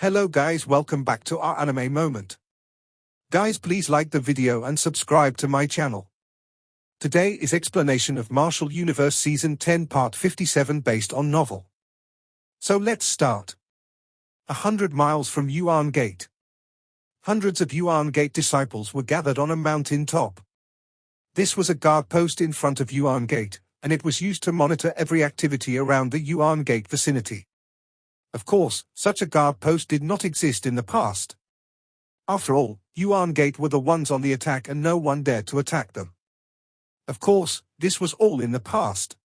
Hello guys, welcome back to our anime moment. Guys, please like the video and subscribe to my channel. Today is explanation of Martial Universe Season 10 Part 57 based on novel. So let's start. 100 miles from Yuan Gate. Hundreds of Yuan Gate disciples were gathered on a mountain top. This was a guard post in front of Yuan Gate, and it was used to monitor every activity around the Yuan Gate vicinity. Of course, such a guard post did not exist in the past. After all, Yuan Gate were the ones on the attack and no one dared to attack them. Of course, this was all in the past.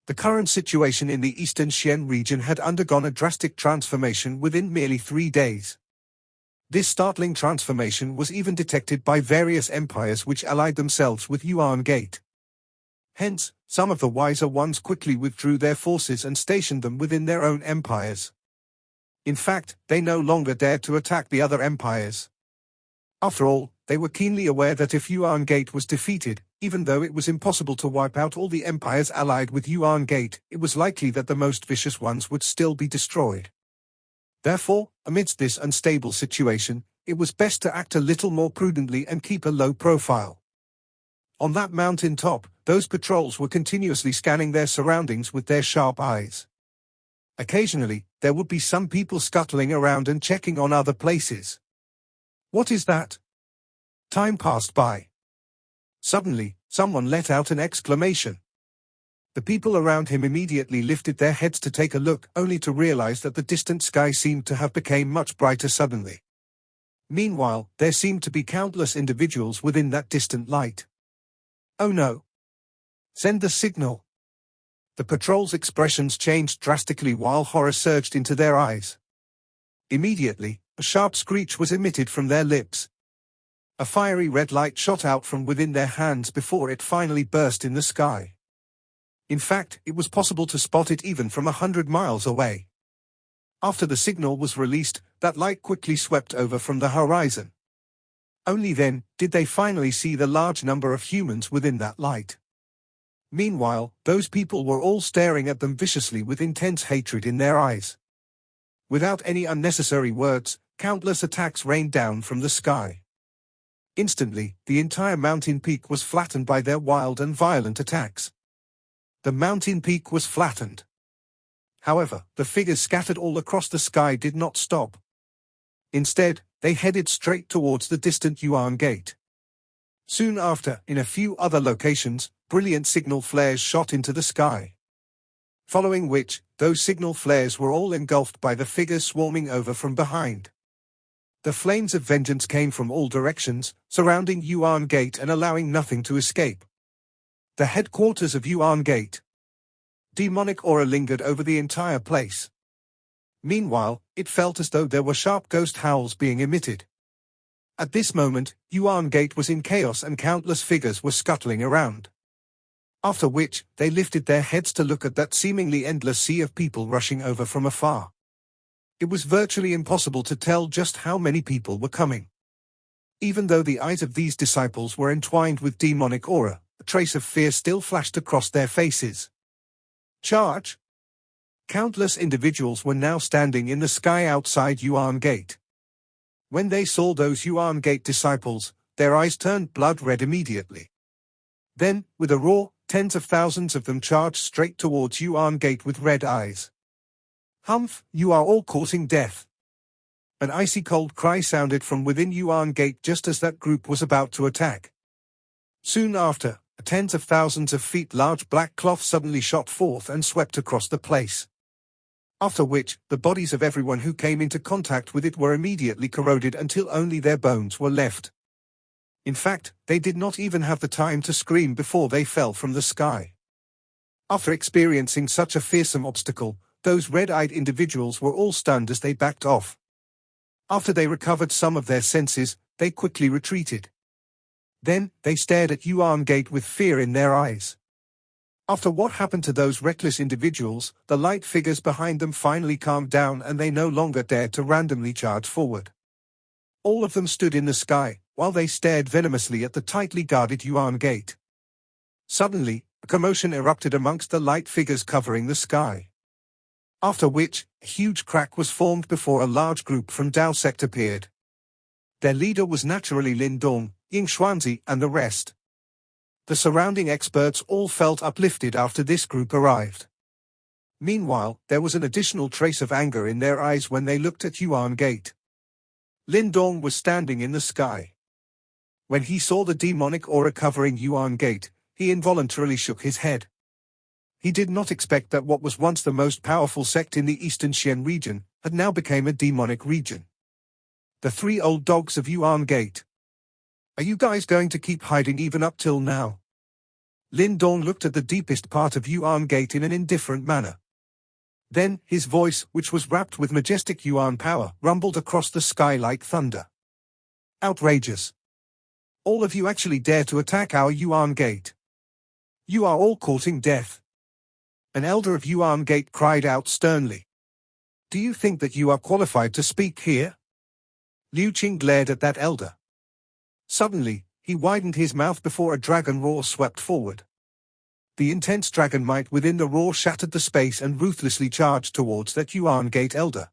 The current situation in the Eastern Xian region had undergone a drastic transformation within merely 3 days. This startling transformation was even detected by various empires which allied themselves with Yuan Gate. Hence, some of the wiser ones quickly withdrew their forces and stationed them within their own empires. In fact, they no longer dared to attack the other empires. After all, they were keenly aware that if Yuan Gate was defeated, even though it was impossible to wipe out all the empires allied with Yuan Gate, it was likely that the most vicious ones would still be destroyed. Therefore, amidst this unstable situation, it was best to act a little more prudently and keep a low profile. On that mountain top, those patrols were continuously scanning their surroundings with their sharp eyes. Occasionally, there would be some people scuttling around and checking on other places. What is that? Time passed by. Suddenly, someone let out an exclamation. The people around him immediately lifted their heads to take a look, only to realize that the distant sky seemed to have become much brighter suddenly. Meanwhile, there seemed to be countless individuals within that distant light. Oh no! Send the signal! The patrol's expressions changed drastically while horror surged into their eyes. Immediately, a sharp screech was emitted from their lips. A fiery red light shot out from within their hands before it finally burst in the sky. In fact, it was possible to spot it even from 100 miles away. After the signal was released, that light quickly swept over from the horizon. Only then did they finally see the large number of humans within that light. Meanwhile, those people were all staring at them viciously with intense hatred in their eyes. Without any unnecessary words, countless attacks rained down from the sky. Instantly, the entire mountain peak was flattened by their wild and violent attacks. The mountain peak was flattened. However, the figures scattered all across the sky did not stop. Instead, they headed straight towards the distant Yuan Gate. Soon after, in a few other locations, brilliant signal flares shot into the sky. Following which, those signal flares were all engulfed by the figures swarming over from behind. The flames of vengeance came from all directions, surrounding Yuan Gate and allowing nothing to escape. The headquarters of Yuan Gate. Demonic aura lingered over the entire place. Meanwhile, it felt as though there were sharp ghost howls being emitted. At this moment, Yuan Gate was in chaos and countless figures were scuttling around. After which, they lifted their heads to look at that seemingly endless sea of people rushing over from afar. It was virtually impossible to tell just how many people were coming. Even though the eyes of these disciples were entwined with demonic aura, a trace of fear still flashed across their faces. Charge! Countless individuals were now standing in the sky outside Yuan Gate. When they saw those Yuan Gate disciples, their eyes turned blood red immediately. Then, with a roar, tens of thousands of them charged straight towards Yuan Gate with red eyes. Humph, you are all causing death! An icy cold cry sounded from within Yuan Gate just as that group was about to attack. Soon after, tens of thousands of feet large black cloth suddenly shot forth and swept across the place. After which, the bodies of everyone who came into contact with it were immediately corroded until only their bones were left. In fact, they did not even have the time to scream before they fell from the sky. After experiencing such a fearsome obstacle, those red-eyed individuals were all stunned as they backed off. After they recovered some of their senses, they quickly retreated. Then, they stared at Yuan Gate with fear in their eyes. After what happened to those reckless individuals, the light figures behind them finally calmed down and they no longer dared to randomly charge forward. All of them stood in the sky, while they stared venomously at the tightly guarded Yuan Gate. Suddenly, a commotion erupted amongst the light figures covering the sky. After which, a huge crack was formed before a large group from Dao sect appeared. Their leader was naturally Lin Dong, Ying Xuanzi, and the rest. The surrounding experts all felt uplifted after this group arrived. Meanwhile, there was an additional trace of anger in their eyes when they looked at Yuan Gate. Lin Dong was standing in the sky. When he saw the demonic aura covering Yuan Gate, he involuntarily shook his head. He did not expect that what was once the most powerful sect in the eastern Xian region had now become a demonic region. The three old dogs of Yuan Gate. Are you guys going to keep hiding even up till now? Lin Dong looked at the deepest part of Yuan Gate in an indifferent manner. Then, his voice, which was wrapped with majestic Yuan power, rumbled across the sky like thunder. Outrageous. All of you actually dare to attack our Yuan Gate. You are all courting death. An elder of Yuan Gate cried out sternly. Do you think that you are qualified to speak here? Liu Qing glared at that elder. Suddenly, he widened his mouth before a dragon roar swept forward. The intense dragon might within the roar shattered the space and ruthlessly charged towards that Yuan Gate elder.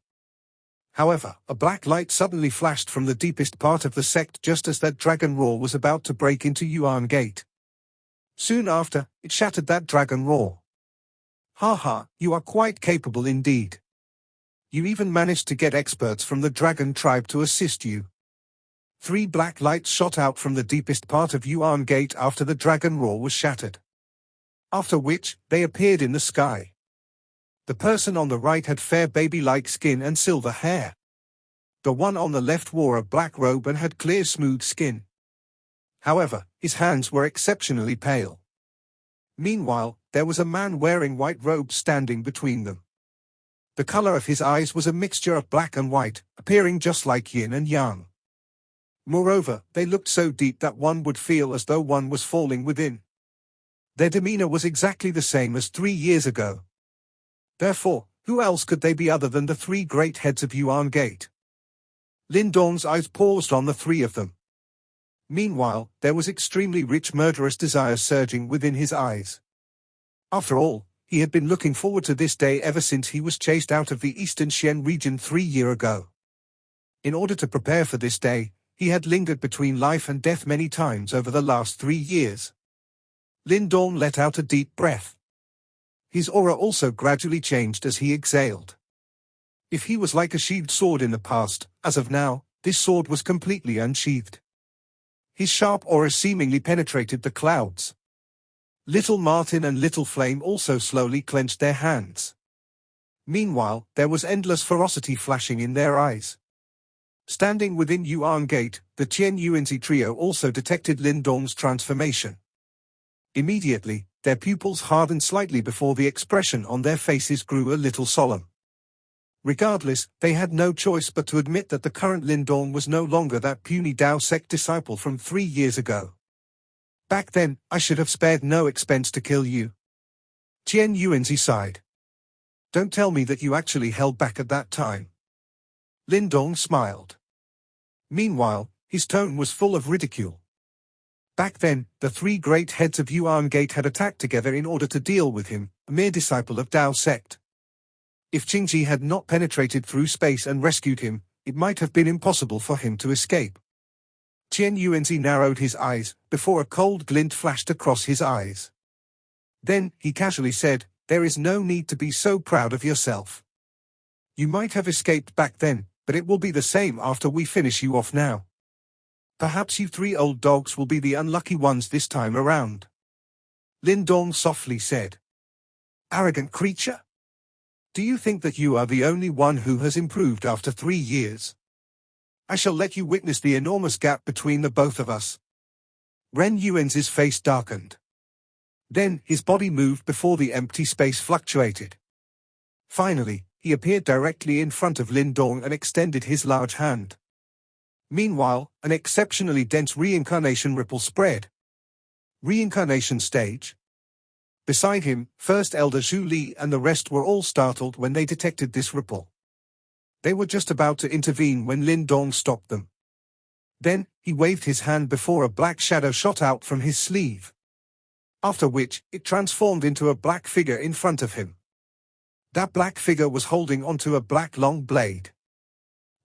However, a black light suddenly flashed from the deepest part of the sect just as that dragon roar was about to break into Yuan Gate. Soon after, it shattered that dragon roar. Ha, you are quite capable indeed. You even managed to get experts from the dragon tribe to assist you. 3 black lights shot out from the deepest part of Yuan Gate after the dragon roar was shattered. After which, they appeared in the sky. The person on the right had fair baby-like skin and silver hair. The one on the left wore a black robe and had clear smooth skin. However, his hands were exceptionally pale. Meanwhile, there was a man wearing white robes standing between them. The color of his eyes was a mixture of black and white, appearing just like yin and yang. Moreover, they looked so deep that one would feel as though one was falling within. Their demeanor was exactly the same as 3 years ago. Therefore, who else could they be other than the 3 great heads of Yuan Gate? Lin Dong's eyes paused on the 3 of them. Meanwhile, there was extremely rich murderous desire surging within his eyes. After all, he had been looking forward to this day ever since he was chased out of the eastern Xian region 3 years ago. In order to prepare for this day, he had lingered between life and death many times over the last 3 years. Lin Dong let out a deep breath. His aura also gradually changed as he exhaled. If he was like a sheathed sword in the past, as of now, this sword was completely unsheathed. His sharp aura seemingly penetrated the clouds. Little Martin and Little Flame also slowly clenched their hands. Meanwhile, there was endless ferocity flashing in their eyes. Standing within Yuan Gate, the Qian Yuanzi trio also detected Lin Dong's transformation. Immediately, their pupils hardened slightly before the expression on their faces grew a little solemn. Regardless, they had no choice but to admit that the current Lin Dong was no longer that puny Dao sect disciple from 3 years ago. Back then, I should have spared no expense to kill you. Qian Yuanzi sighed. Don't tell me that you actually held back at that time. Lin Dong smiled. Meanwhile, his tone was full of ridicule. Back then, the 3 great heads of Yuan Gate had attacked together in order to deal with him, a mere disciple of Dao sect. If Qingji had not penetrated through space and rescued him, it might have been impossible for him to escape. Qian Yuanzi narrowed his eyes, before a cold glint flashed across his eyes. Then, he casually said, there is no need to be so proud of yourself. You might have escaped back then, but it will be the same after we finish you off now. Perhaps you 3 old dogs will be the unlucky ones this time around. Lin Dong softly said. Arrogant creature? Do you think that you are the only one who has improved after 3 years? I shall let you witness the enormous gap between the both of us. Ren Yuan's face darkened. Then, his body moved before the empty space fluctuated. Finally, he appeared directly in front of Lin Dong and extended his large hand. Meanwhile, an exceptionally dense reincarnation ripple spread. Reincarnation stage. Beside him, First Elder Zhu Li and the rest were all startled when they detected this ripple. They were just about to intervene when Lin Dong stopped them. Then, he waved his hand before a black shadow shot out from his sleeve. After which, it transformed into a black figure in front of him. That black figure was holding onto a black long blade.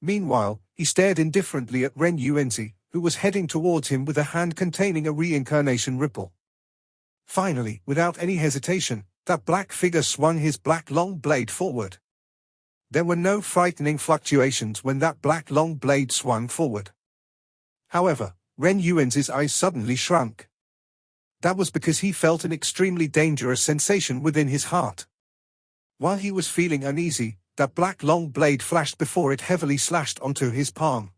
Meanwhile, he stared indifferently at Ren Yuanzi, who was heading towards him with a hand containing a reincarnation ripple. Finally, without any hesitation, that black figure swung his black long blade forward. There were no frightening fluctuations when that black long blade swung forward. However, Ren Yuanzi's eyes suddenly shrunk. That was because he felt an extremely dangerous sensation within his heart. While he was feeling uneasy, that black long blade flashed before it heavily slashed onto his palm.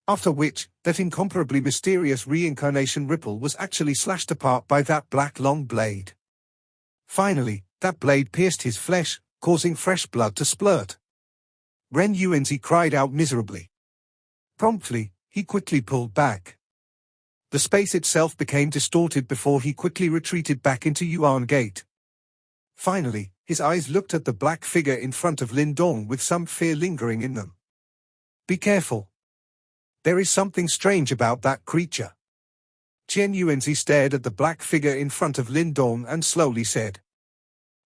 After which, that incomparably mysterious reincarnation ripple was actually slashed apart by that black long blade. Finally, that blade pierced his flesh, causing fresh blood to splurt. Ren Yuanzi cried out miserably. Promptly, he quickly pulled back. The space itself became distorted before he quickly retreated back into Yuan Gate. Finally, his eyes looked at the black figure in front of Lin Dong with some fear lingering in them. Be careful. There is something strange about that creature. Chen Yuanzi stared at the black figure in front of Lin Dong and slowly said.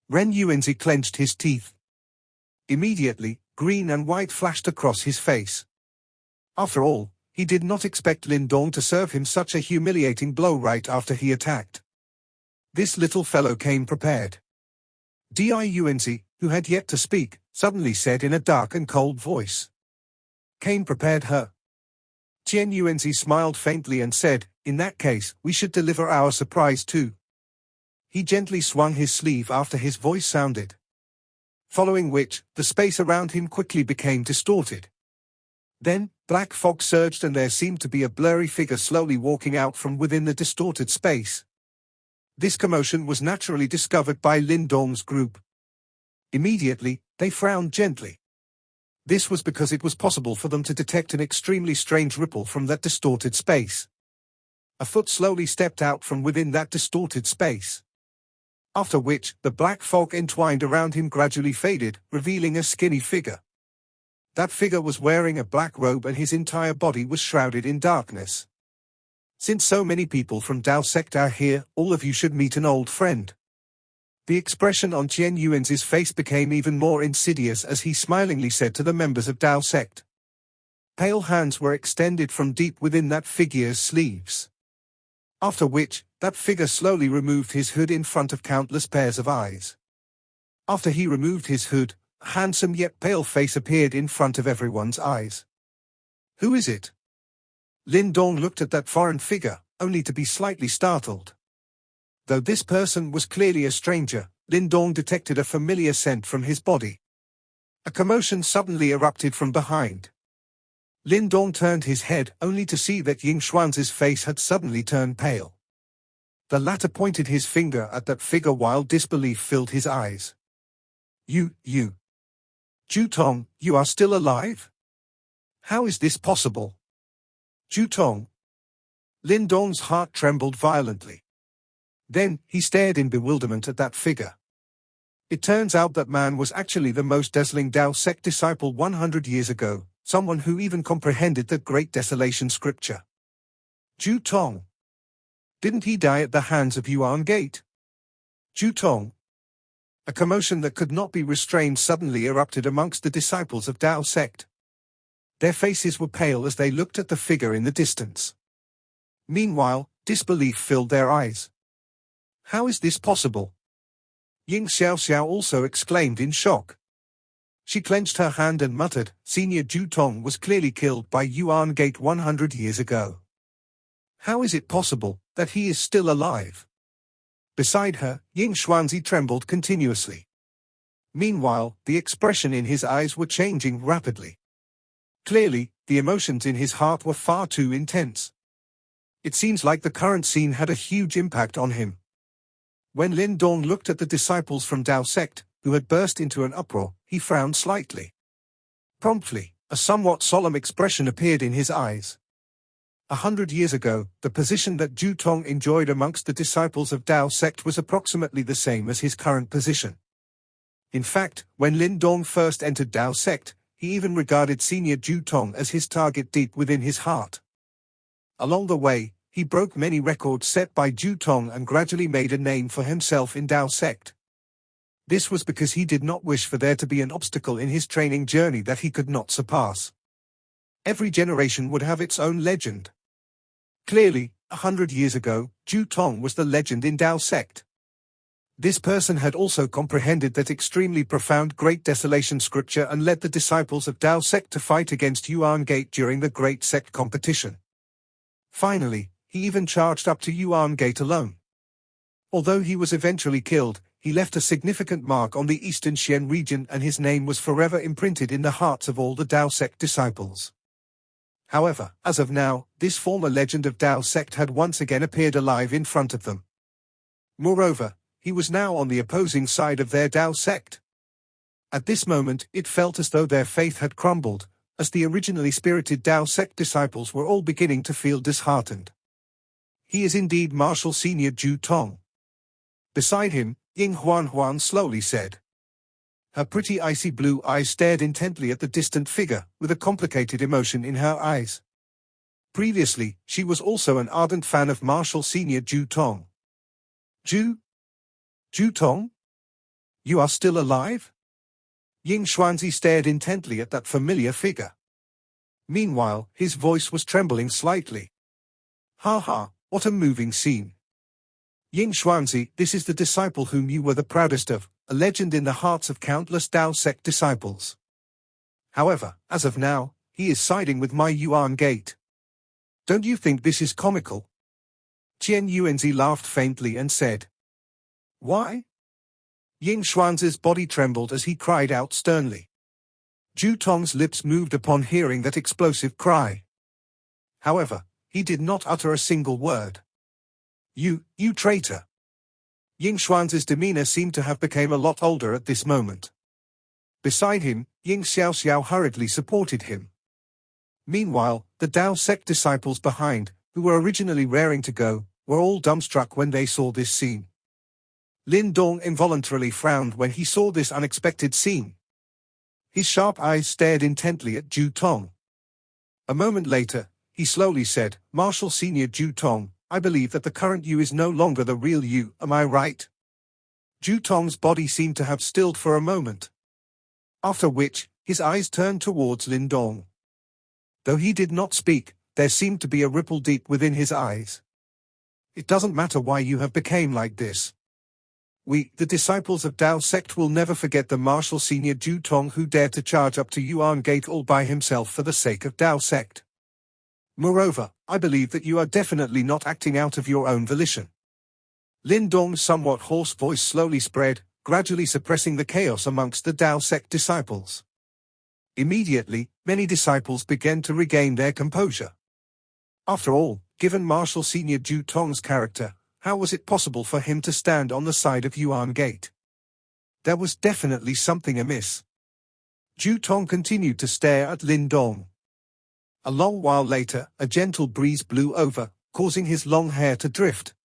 Ren Yuanzi clenched his teeth. Immediately, green and white flashed across his face. After all, he did not expect Lin Dong to serve him such a humiliating blow right after he attacked. This little fellow came prepared. Yuanzi, who had yet to speak, suddenly said in a dark and cold voice. Came prepared her. Chen Yuanzi smiled faintly and said, in that case, we should deliver our surprise too. He gently swung his sleeve after his voice sounded. Following which, the space around him quickly became distorted. Then, black fog surged and there seemed to be a blurry figure slowly walking out from within the distorted space. This commotion was naturally discovered by Lin Dong's group. Immediately, they frowned gently. This was because it was possible for them to detect an extremely strange ripple from that distorted space. A foot slowly stepped out from within that distorted space. After which, the black fog entwined around him gradually faded, revealing a skinny figure. That figure was wearing a black robe and his entire body was shrouded in darkness. Since so many people from Dao sect are here, all of you should meet an old friend. The expression on Chen Yuanzi's face became even more insidious as he smilingly said to the members of Dao sect. Pale hands were extended from deep within that figure's sleeves. After which, that figure slowly removed his hood in front of countless pairs of eyes. After he removed his hood, a handsome yet pale face appeared in front of everyone's eyes. Who is it? Lin Dong looked at that foreign figure, only to be slightly startled. Though this person was clearly a stranger, Lin Dong detected a familiar scent from his body. A commotion suddenly erupted from behind. Lin Dong turned his head only to see that Ying Xuanzi's face had suddenly turned pale. The latter pointed his finger at that figure while disbelief filled his eyes. You. Ju Tong, you are still alive? How is this possible? Ju Tong. Lin Dong's heart trembled violently. Then, he stared in bewilderment at that figure. It turns out that man was actually the most dazzling Dao sect disciple 100 years ago, someone who even comprehended the Great Desolation scripture. Ju Tong. Didn't he die at the hands of Yuan Gate? Ju Tong. A commotion that could not be restrained suddenly erupted amongst the disciples of Dao sect. Their faces were pale as they looked at the figure in the distance. Meanwhile, disbelief filled their eyes. How is this possible? Ying Xiaoxiao also exclaimed in shock. She clenched her hand and muttered, Senior Ju Tong was clearly killed by Yuan Gate 100 years ago. How is it possible that he is still alive? Beside her, Ying Xuanzi trembled continuously. Meanwhile, the expression in his eyes were changing rapidly. Clearly, the emotions in his heart were far too intense. It seems like the current scene had a huge impact on him. When Lin Dong looked at the disciples from Dao sect, who had burst into an uproar, he frowned slightly. Promptly, a somewhat solemn expression appeared in his eyes. 100 years ago, the position that Ju Tong enjoyed amongst the disciples of Dao sect was approximately the same as his current position. In fact, when Lin Dong first entered Dao sect, he even regarded Senior Ju Tong as his target deep within his heart. Along the way, he broke many records set by Ju Tong and gradually made a name for himself in Dao sect. This was because he did not wish for there to be an obstacle in his training journey that he could not surpass. Every generation would have its own legend. Clearly, 100 years ago, Ju Tong was the legend in Tao sect. This person had also comprehended that extremely profound Great Desolation scripture and led the disciples of Tao sect to fight against Yuan Gate during the Great Sect competition. Finally, he even charged up to Yuan Gate alone. Although he was eventually killed, he left a significant mark on the Eastern Xian region and his name was forever imprinted in the hearts of all the Tao sect disciples. However, as of now, this former legend of Tao sect had once again appeared alive in front of them. Moreover, he was now on the opposing side of their Tao sect. At this moment, it felt as though their faith had crumbled, as the originally spirited Tao sect disciples were all beginning to feel disheartened. He is indeed Martial Senior Ju Tong. Beside him, Ying Huan slowly said. Her pretty icy blue eyes stared intently at the distant figure, with a complicated emotion in her eyes. Previously, she was also an ardent fan of Martial Senior Ju Tong. Ju Tong? You are still alive? Ying Xuanzi stared intently at that familiar figure. Meanwhile, his voice was trembling slightly. Ha ha, what a moving scene. Ying Xuanzi, this is the disciple whom you were the proudest of, a legend in the hearts of countless Tao sect disciples. However, as of now, he is siding with my Yuan Gate. Don't you think this is comical? Qian Yuanzi laughed faintly and said. Why? Ying Xuanzi's body trembled as he cried out sternly. Ju Tong's lips moved upon hearing that explosive cry. However, he did not utter a single word. You traitor! Ying Xuanzi's demeanor seemed to have become a lot older at this moment. Beside him, Ying Xiaoxiao hurriedly supported him. Meanwhile, the Tao sect disciples behind, who were originally raring to go, were all dumbstruck when they saw this scene. Lin Dong involuntarily frowned when he saw this unexpected scene. His sharp eyes stared intently at Ju Tong. A moment later, he slowly said, Martial Senior Ju Tong, I believe that the current you is no longer the real you, am I right? Ju Tong's body seemed to have stilled for a moment. After which, his eyes turned towards Lin Dong. Though he did not speak, there seemed to be a ripple deep within his eyes. It doesn't matter why you have become like this. We, the disciples of Tao sect, will never forget the Martial Senior Ju Tong who dared to charge up to Yuan Gate all by himself for the sake of Tao sect. Moreover, I believe that you are definitely not acting out of your own volition. Lin Dong's somewhat hoarse voice slowly spread, gradually suppressing the chaos amongst the Tao sect disciples. Immediately, many disciples began to regain their composure. After all, given Martial Senior Ju Tong's character, how was it possible for him to stand on the side of Yuan Gate? There was definitely something amiss. Ju Tong continued to stare at Lin Dong. A long while later, a gentle breeze blew over, causing his long hair to drift.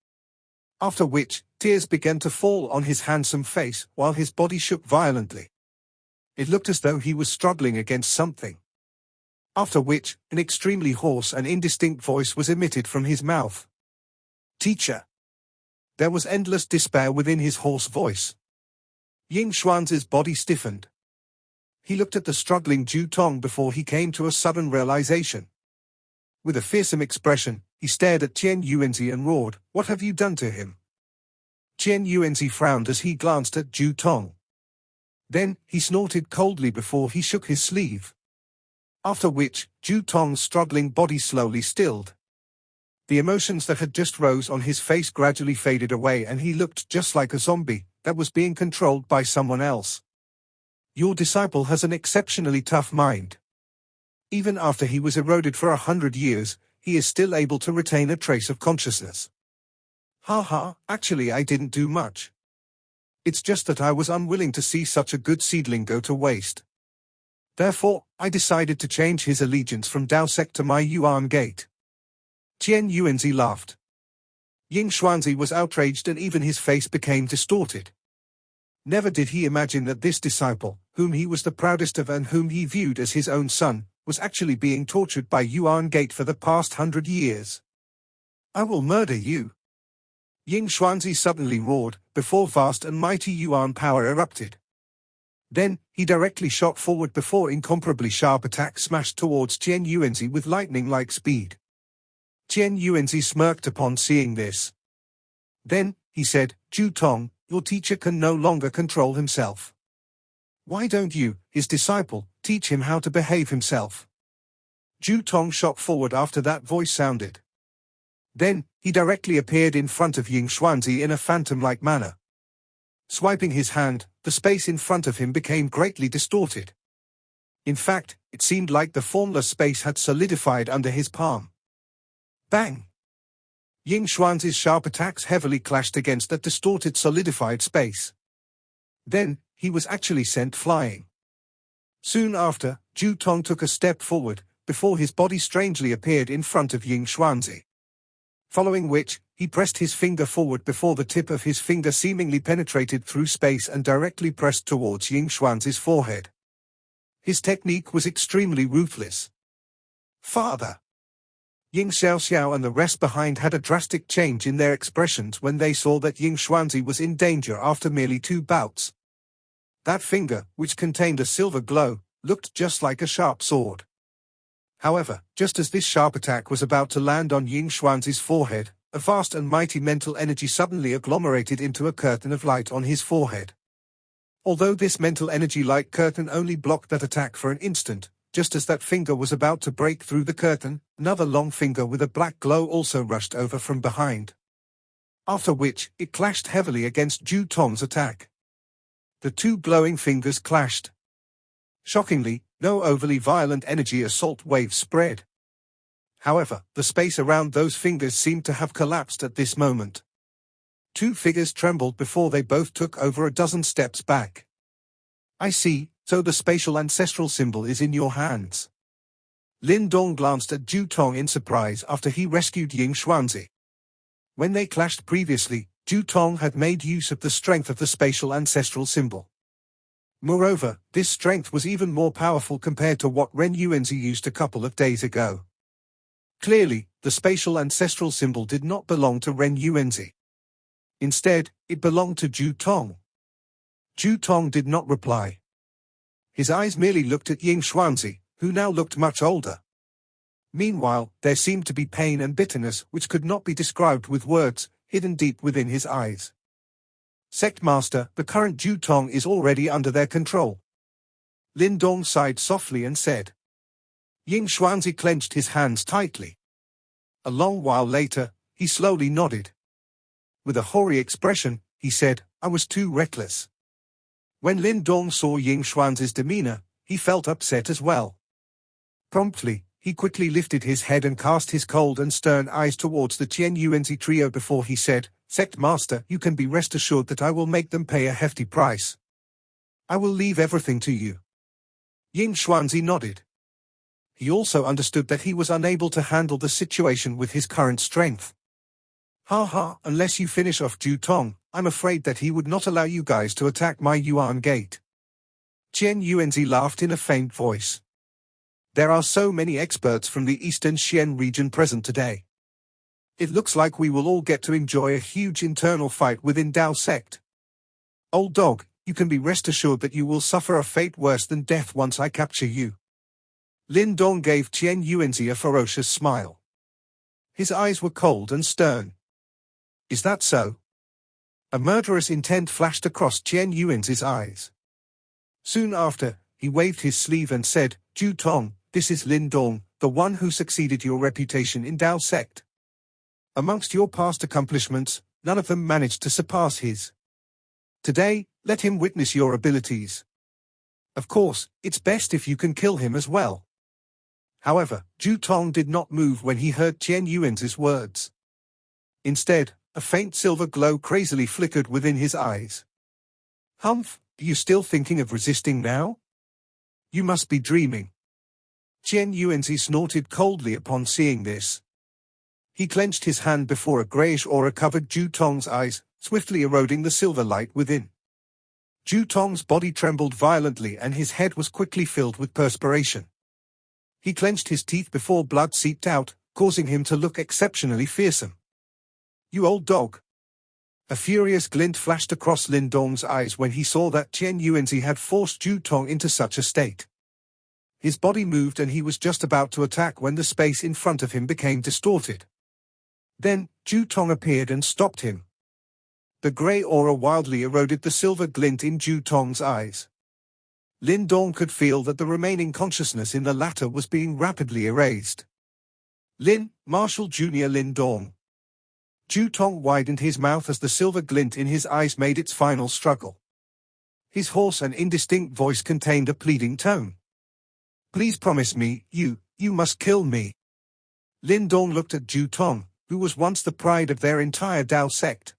After which, tears began to fall on his handsome face while his body shook violently. It looked as though he was struggling against something. After which, an extremely hoarse and indistinct voice was emitted from his mouth. Teacher! There was endless despair within his hoarse voice. Ying Xuanzi's body stiffened. He looked at the struggling Ju Tong before he came to a sudden realization. With a fearsome expression, he stared at Qian Yuanzi and roared, "What have you done to him?" Qian Yuanzi frowned as he glanced at Ju Tong. Then, he snorted coldly before he shook his sleeve. After which, Ju Tong's struggling body slowly stilled. The emotions that had just rose on his face gradually faded away and he looked just like a zombie that was being controlled by someone else. Your disciple has an exceptionally tough mind. Even after he was eroded for 100 years, he is still able to retain a trace of consciousness. Actually I didn't do much. It's just that I was unwilling to see such a good seedling go to waste. Therefore, I decided to change his allegiance from Tao sect to my Yuan Gate. Qian Yuanzi laughed. Ying Xuanzi was outraged and even his face became distorted. Never did he imagine that this disciple, whom he was the proudest of and whom he viewed as his own son, was actually being tortured by Yuan Gate for the past 100 years. I will murder you. Ying Xuanzi suddenly roared, before vast and mighty Yuan power erupted. Then, he directly shot forward before incomparably sharp attack smashed towards Qian Yuanzi with lightning-like speed. Qian Yuanzi smirked upon seeing this. Then, he said, Ju Tong, your teacher can no longer control himself. Why don't you, his disciple, teach him how to behave himself? Ju Tong shot forward after that voice sounded. Then, he directly appeared in front of Ying Xuanzi in a phantom-like manner. Swiping his hand, the space in front of him became greatly distorted. In fact, it seemed like the formless space had solidified under his palm. Bang! Ying Xuanzi's sharp attacks heavily clashed against that distorted solidified space. Then, he was actually sent flying. Soon after, Ju Tong took a step forward, before his body strangely appeared in front of Ying Xuanzi. Following which, he pressed his finger forward before the tip of his finger seemingly penetrated through space and directly pressed towards Ying Xuanzi's forehead. His technique was extremely ruthless. Father! Ying Xiaoxiao and the rest behind had a drastic change in their expressions when they saw that Ying Xuanzi was in danger after merely 2 bouts. That finger, which contained a silver glow, looked just like a sharp sword. However, just as this sharp attack was about to land on Ying Xuanzi's forehead, a vast and mighty mental energy suddenly agglomerated into a curtain of light on his forehead. Although this mental energy-like curtain only blocked that attack for an instant, just as that finger was about to break through the curtain, another long finger with a black glow also rushed over from behind. After which, it clashed heavily against Ju Tong's attack. The 2 glowing fingers clashed. Shockingly, no overly violent energy assault wave spread. However, the space around those fingers seemed to have collapsed at this moment. 2 figures trembled before they both took over a dozen steps back. I see, so the spatial ancestral symbol is in your hands. Lin Dong glanced at Ju Tong in surprise after he rescued Ying Xuanzi. When they clashed previously, Ju Tong had made use of the strength of the spatial ancestral symbol. Moreover, this strength was even more powerful compared to what Ren Yuanzi used a couple of days ago. Clearly, the spatial ancestral symbol did not belong to Ren Yuanzi. Instead, it belonged to Ju Tong. Ju Tong did not reply. His eyes merely looked at Ying Xuanzi, who now looked much older. Meanwhile, there seemed to be pain and bitterness which could not be described with words, hidden deep within his eyes. Sect Master, the current Ju Tong is already under their control. Lin Dong sighed softly and said. Ying Xuanzi clenched his hands tightly. A long while later, he slowly nodded. With a hoary expression, he said, I was too reckless. When Lin Dong saw Ying Xuanzi's demeanor, he felt upset as well. Promptly, he quickly lifted his head and cast his cold and stern eyes towards the Qian Yuanzi trio before he said, Sect Master, you can be rest assured that I will make them pay a hefty price. I will leave everything to you. Ying Xuanzi nodded. He also understood that he was unable to handle the situation with his current strength. Unless you finish off Ju Tong, I'm afraid that he would not allow you guys to attack my Yuan gate. Qian Yuanzi laughed in a faint voice. There are so many experts from the Eastern Xian region present today. It looks like we will all get to enjoy a huge internal fight within Dao sect. Old dog, you can be rest assured that you will suffer a fate worse than death once I capture you. Lin Dong gave Qian Yuanzi a ferocious smile. His eyes were cold and stern. Is that so? A murderous intent flashed across Qian Yuanzi's eyes. Soon after, he waved his sleeve and said, Ju Tong, this is Lin Dong, the one who succeeded your reputation in Dao sect. Amongst your past accomplishments, none of them managed to surpass his. Today, let him witness your abilities. Of course, it's best if you can kill him as well. However, Ju Tong did not move when he heard Qian Yuanzi's words. Instead, a faint silver glow crazily flickered within his eyes. Humph, are you still thinking of resisting now? You must be dreaming. Qian Yuanzi snorted coldly upon seeing this. He clenched his hand before a greyish aura covered Ju Tong's eyes, swiftly eroding the silver light within. Ju Tong's body trembled violently and his head was quickly filled with perspiration. He clenched his teeth before blood seeped out, causing him to look exceptionally fearsome. You old dog. A furious glint flashed across Lin Dong's eyes when he saw that Chen Yuanzi had forced Ju Tong into such a state. His body moved and he was just about to attack when the space in front of him became distorted. Then, Ju Tong appeared and stopped him. The grey aura wildly eroded the silver glint in Ju Tong's eyes. Lin Dong could feel that the remaining consciousness in the latter was being rapidly erased. Lin, Marshal Jr. Lin Dong. Ju Tong widened his mouth as the silver glint in his eyes made its final struggle. His hoarse and indistinct voice contained a pleading tone. "Please promise me, you must kill me." Lin Dong looked at Ju Tong, who was once the pride of their entire Dao sect.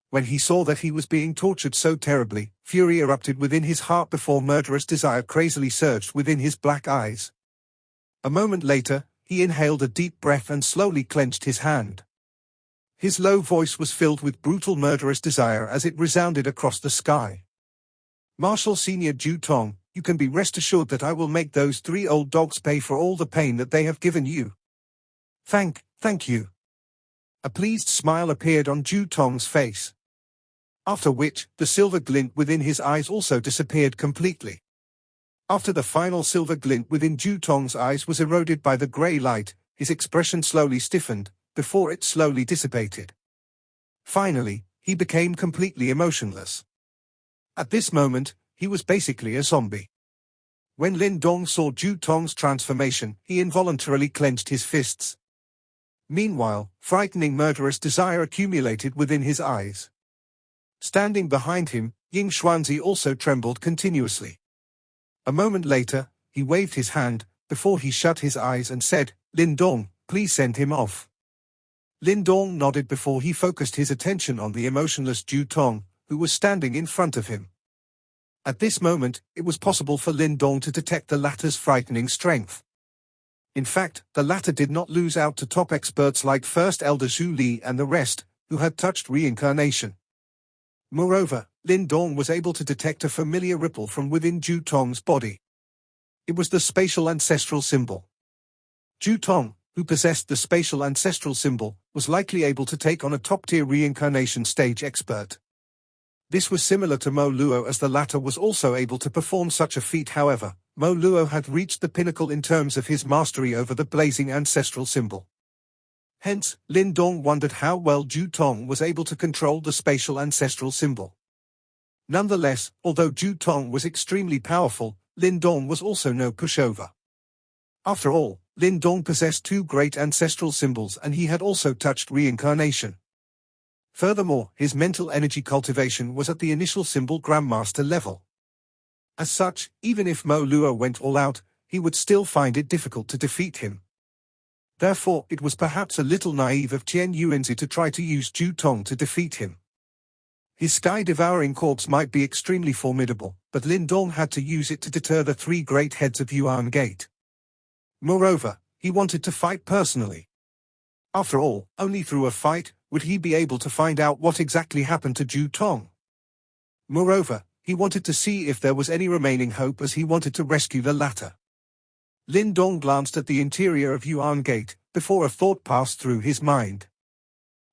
When he saw that he was being tortured so terribly, fury erupted within his heart before murderous desire crazily surged within his black eyes. A moment later, he inhaled a deep breath and slowly clenched his hand. His low voice was filled with brutal murderous desire as it resounded across the sky. "Marshal Senior Ju Tong, you can be rest assured that I will make those 3 old dogs pay for all the pain that they have given you. Thank you." A pleased smile appeared on Ju Tong's face. After which, the silver glint within his eyes also disappeared completely. After the final silver glint within Ju Tong's eyes was eroded by the grey light, his expression slowly stiffened, before it slowly dissipated. Finally, he became completely emotionless. At this moment, he was basically a zombie. When Lin Dong saw Ju Tong's transformation, he involuntarily clenched his fists. Meanwhile, frightening murderous desire accumulated within his eyes. Standing behind him, Ying Xuanzi also trembled continuously. A moment later, he waved his hand, before he shut his eyes and said, "Lin Dong, please send him off." Lin Dong nodded before he focused his attention on the emotionless Ju Tong, who was standing in front of him. At this moment, it was possible for Lin Dong to detect the latter's frightening strength. In fact, the latter did not lose out to top experts like First Elder Zhu Li and the rest, who had touched reincarnation. Moreover, Lin Dong was able to detect a familiar ripple from within Ju Tong's body. It was the spatial ancestral symbol. Ju Tong, who possessed the spatial ancestral symbol, was likely able to take on a top-tier reincarnation stage expert. This was similar to Mo Luo as the latter was also able to perform such a feat. However, Mo Luo had reached the pinnacle in terms of his mastery over the blazing ancestral symbol. Hence, Lin Dong wondered how well Ju Tong was able to control the spatial ancestral symbol. Nonetheless, although Ju Tong was extremely powerful, Lin Dong was also no pushover. After all, Lin Dong possessed 2 great ancestral symbols and he had also touched reincarnation. Furthermore, his mental energy cultivation was at the initial symbol Grandmaster level. As such, even if Mo Luo went all out, he would still find it difficult to defeat him. Therefore, it was perhaps a little naive of Chen Yuanzi to try to use Ju Tong to defeat him. His sky-devouring corpse might be extremely formidable, but Lin Dong had to use it to deter the 3 great heads of Yuan Gate. Moreover, he wanted to fight personally. After all, only through a fight would he be able to find out what exactly happened to Ju Tong. Moreover, he wanted to see if there was any remaining hope as he wanted to rescue the latter. Lin Dong glanced at the interior of Yuan Gate, before a thought passed through his mind.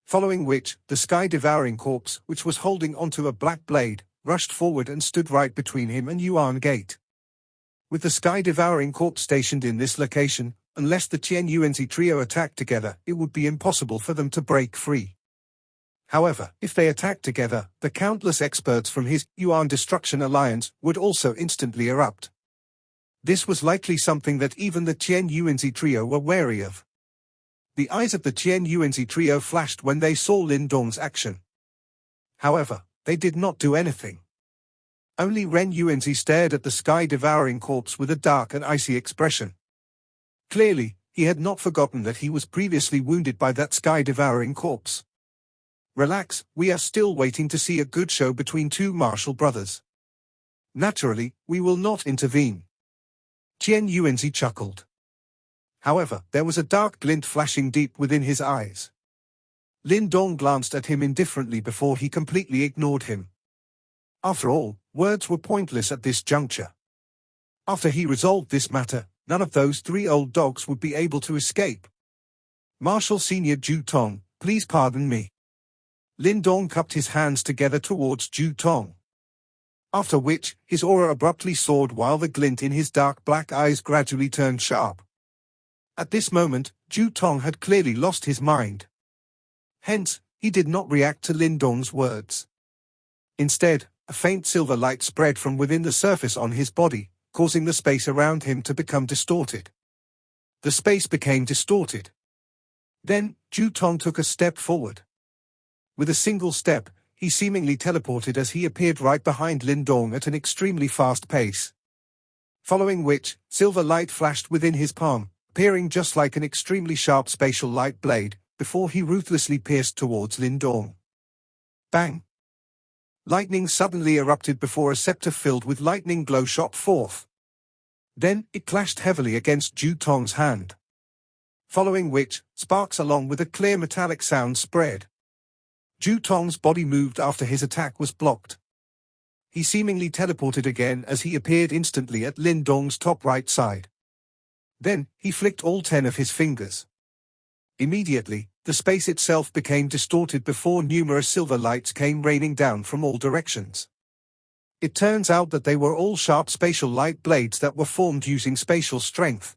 Following which, the sky-devouring corpse, which was holding onto a black blade, rushed forward and stood right between him and Yuan Gate. With the sky-devouring corpse stationed in this location, unless the Chen Yuanzi trio attacked together, it would be impossible for them to break free. However, if they attacked together, the countless experts from his Yuan Destruction Alliance would also instantly erupt. This was likely something that even the Chen Yuanzi trio were wary of. The eyes of the Chen Yuanzi trio flashed when they saw Lin Dong's action. However, they did not do anything. Only Ren Yuanzi stared at the sky-devouring corpse with a dark and icy expression. Clearly, he had not forgotten that he was previously wounded by that sky-devouring corpse. Relax, we are still waiting to see a good show between 2 martial brothers. Naturally, we will not intervene. Chen Yuanzi chuckled. However, there was a dark glint flashing deep within his eyes. Lin Dong glanced at him indifferently before he completely ignored him. After all, words were pointless at this juncture. After he resolved this matter, none of those 3 old dogs would be able to escape. Marshal Senior Ju Tong, please pardon me. Lin Dong cupped his hands together towards Ju Tong. After which, his aura abruptly soared while the glint in his dark black eyes gradually turned sharp. At this moment, Ju Tong had clearly lost his mind. Hence, he did not react to Lin Dong's words. Instead, a faint silver light spread from within the surface on his body, causing the space around him to become distorted. The space became distorted. Then, Ju Tong took a step forward. With a single step, he seemingly teleported as he appeared right behind Lin Dong at an extremely fast pace. Following which, silver light flashed within his palm, appearing just like an extremely sharp spatial light blade, before he ruthlessly pierced towards Lin Dong. Bang! Lightning suddenly erupted before a scepter filled with lightning glow shot forth. Then, it clashed heavily against Ju Tong's hand. Following which, sparks along with a clear metallic sound spread. Ju Tong's body moved after his attack was blocked. He seemingly teleported again as he appeared instantly at Lin Dong's top right side. Then, he flicked all 10 of his fingers. Immediately, the space itself became distorted before numerous silver lights came raining down from all directions. It turns out that they were all sharp spatial light blades that were formed using spatial strength.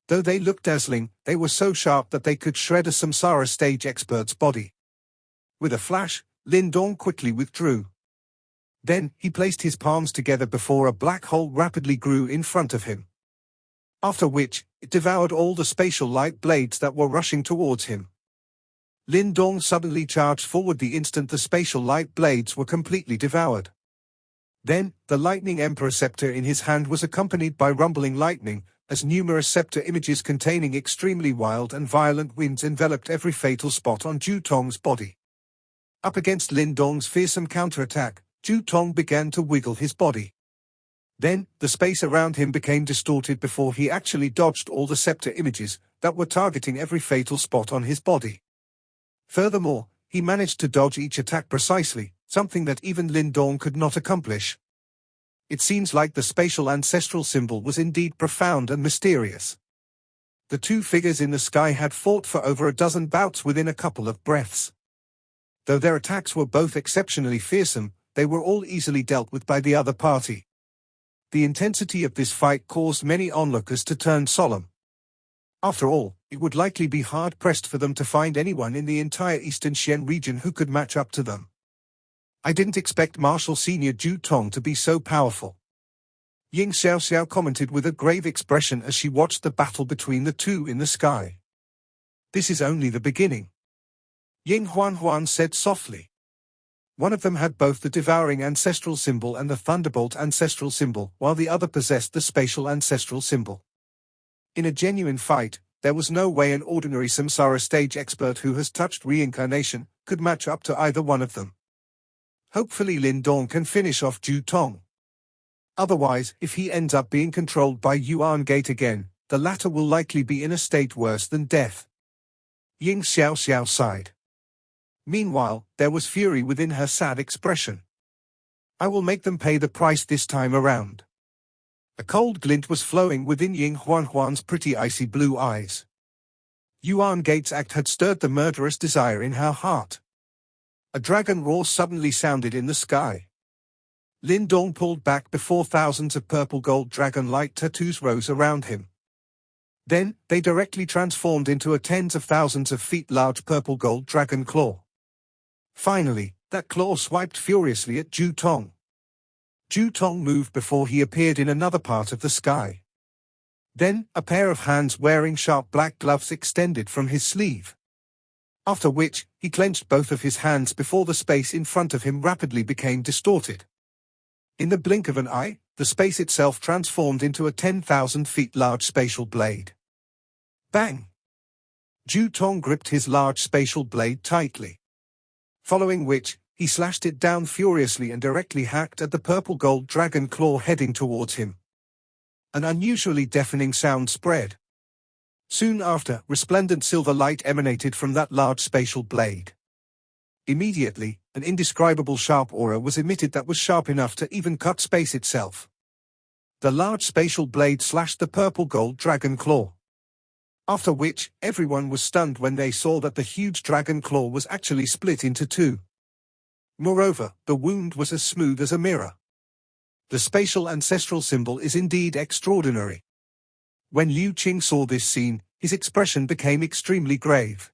Though they looked dazzling, they were so sharp that they could shred a samsara stage expert's body. With a flash, Lin Dong quickly withdrew. Then, he placed his palms together before a black hole rapidly grew in front of him. After which, it devoured all the spatial light blades that were rushing towards him. Lin Dong suddenly charged forward the instant the spatial light blades were completely devoured. Then, the lightning emperor scepter in his hand was accompanied by rumbling lightning, as numerous scepter images containing extremely wild and violent winds enveloped every fatal spot on Ju Tong's body. Up against Lin Dong's fearsome counterattack, Ju Tong began to wiggle his body. Then, the space around him became distorted before he actually dodged all the scepter images that were targeting every fatal spot on his body. Furthermore, he managed to dodge each attack precisely, something that even Lin Dong could not accomplish. It seems like the spatial ancestral symbol was indeed profound and mysterious. The two figures in the sky had fought for over a dozen bouts within a couple of breaths. Though their attacks were both exceptionally fearsome, they were all easily dealt with by the other party. The intensity of this fight caused many onlookers to turn solemn. After all, it would likely be hard-pressed for them to find anyone in the entire Eastern Xian region who could match up to them. I didn't expect Marshal Senior Ju Tong to be so powerful. Ying Xiaoxiao commented with a grave expression as she watched the battle between the two in the sky. This is only the beginning. Ying Huan said softly. One of them had both the devouring ancestral symbol and the thunderbolt ancestral symbol, while the other possessed the spatial ancestral symbol. In a genuine fight, there was no way an ordinary samsara stage expert who has touched reincarnation could match up to either one of them. Hopefully Lin Dong can finish off Ju Tong. Otherwise, if he ends up being controlled by Yuan Gate again, the latter will likely be in a state worse than death. Ying Xiaoxiao sighed. Meanwhile, there was fury within her sad expression. I will make them pay the price this time around. A cold glint was flowing within Ying Huan's pretty icy blue eyes. Yuan Gate's act had stirred the murderous desire in her heart. A dragon roar suddenly sounded in the sky. Lin Dong pulled back before thousands of purple gold dragon-like tattoos rose around him. Then, they directly transformed into a tens of thousands of feet large purple gold dragon claw. Finally, that claw swiped furiously at Ju Tong. Ju Tong moved before he appeared in another part of the sky. Then, a pair of hands wearing sharp black gloves extended from his sleeve. After which, he clenched both of his hands before the space in front of him rapidly became distorted. In the blink of an eye, the space itself transformed into a 10,000 feet large spatial blade. Bang! Ju Tong gripped his large spatial blade tightly. Following which, he slashed it down furiously and directly hacked at the purple gold dragon claw heading towards him. An unusually deafening sound spread. Soon after, resplendent silver light emanated from that large spatial blade. Immediately, an indescribable sharp aura was emitted that was sharp enough to even cut space itself. The large spatial blade slashed the purple gold dragon claw. After which, everyone was stunned when they saw that the huge dragon claw was actually split into two. Moreover, the wound was as smooth as a mirror. The spatial ancestral symbol is indeed extraordinary. When Liu Qing saw this scene, his expression became extremely grave.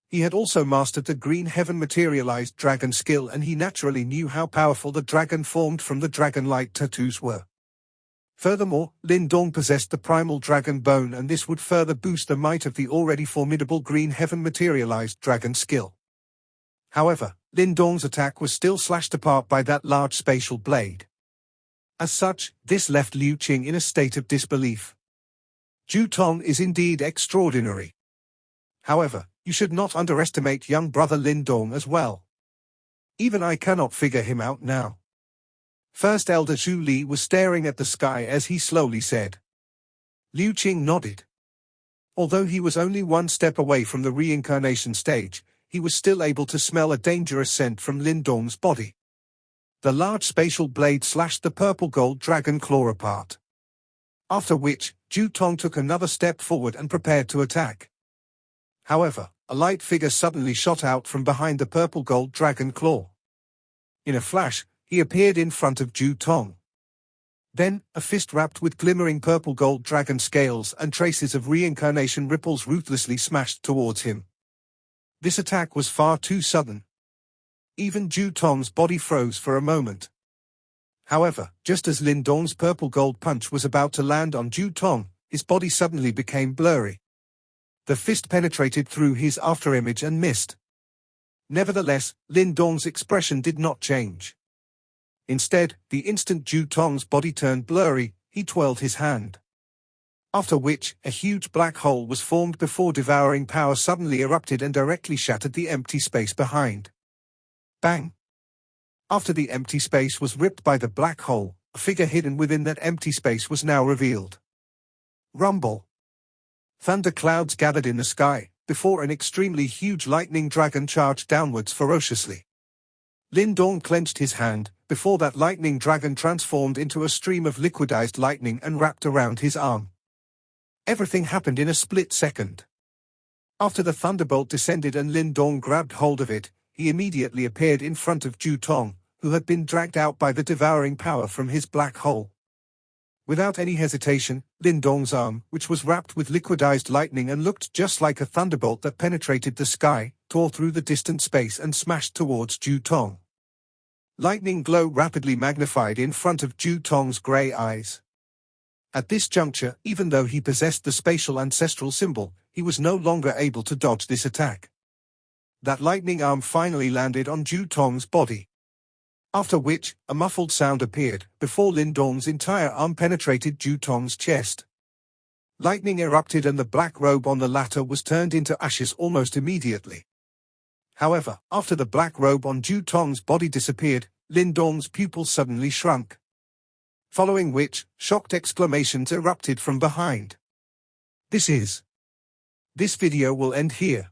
He had also mastered the green heaven materialized dragon skill, and he naturally knew how powerful the dragon formed from the dragon-like tattoos were. Furthermore, Lin Dong possessed the primal dragon bone, and this would further boost the might of the already formidable green heaven materialized dragon skill. However, Lin Dong's attack was still slashed apart by that large spatial blade. As such, this left Liu Qing in a state of disbelief. Ju Tong is indeed extraordinary. However, you should not underestimate young brother Lin Dong as well. Even I cannot figure him out now. First Elder Zhu Li was staring at the sky as he slowly said. Liu Qing nodded. Although he was only one step away from the reincarnation stage, he was still able to smell a dangerous scent from Lin Dong's body. The large spatial blade slashed the purple gold dragon claw apart. After which, Ju Tong took another step forward and prepared to attack. However, a light figure suddenly shot out from behind the purple gold dragon claw. In a flash, he appeared in front of Ju Tong. Then, a fist wrapped with glimmering purple gold dragon scales and traces of reincarnation ripples ruthlessly smashed towards him. This attack was far too sudden. Even Ju Tong's body froze for a moment. However, just as Lin Dong's purple gold punch was about to land on Ju Tong, his body suddenly became blurry. The fist penetrated through his afterimage and missed. Nevertheless, Lin Dong's expression did not change. Instead, the instant Ju Tong's body turned blurry, he twirled his hand. After which, a huge black hole was formed before devouring power suddenly erupted and directly shattered the empty space behind. Bang! After the empty space was ripped by the black hole, a figure hidden within that empty space was now revealed. Rumble! Thunder clouds gathered in the sky, before an extremely huge lightning dragon charged downwards ferociously. Lin Dong clenched his hand, before that lightning dragon transformed into a stream of liquidized lightning and wrapped around his arm. Everything happened in a split second. After the thunderbolt descended and Lin Dong grabbed hold of it, he immediately appeared in front of Ju Tong, who had been dragged out by the devouring power from his black hole. Without any hesitation, Lin Dong's arm, which was wrapped with liquidized lightning and looked just like a thunderbolt that penetrated the sky, tore through the distant space and smashed towards Ju Tong. Lightning glow rapidly magnified in front of Ju Tong's grey eyes. At this juncture, even though he possessed the spatial ancestral symbol, he was no longer able to dodge this attack. That lightning arm finally landed on Ju Tong's body. After which, a muffled sound appeared, before Lin Dong's entire arm penetrated Ju Tong's chest. Lightning erupted and the black robe on the latter was turned into ashes almost immediately. However, after the black robe on Ju Tong's body disappeared, Lin Dong's pupils suddenly shrunk. Following which, shocked exclamations erupted from behind. This video will end here.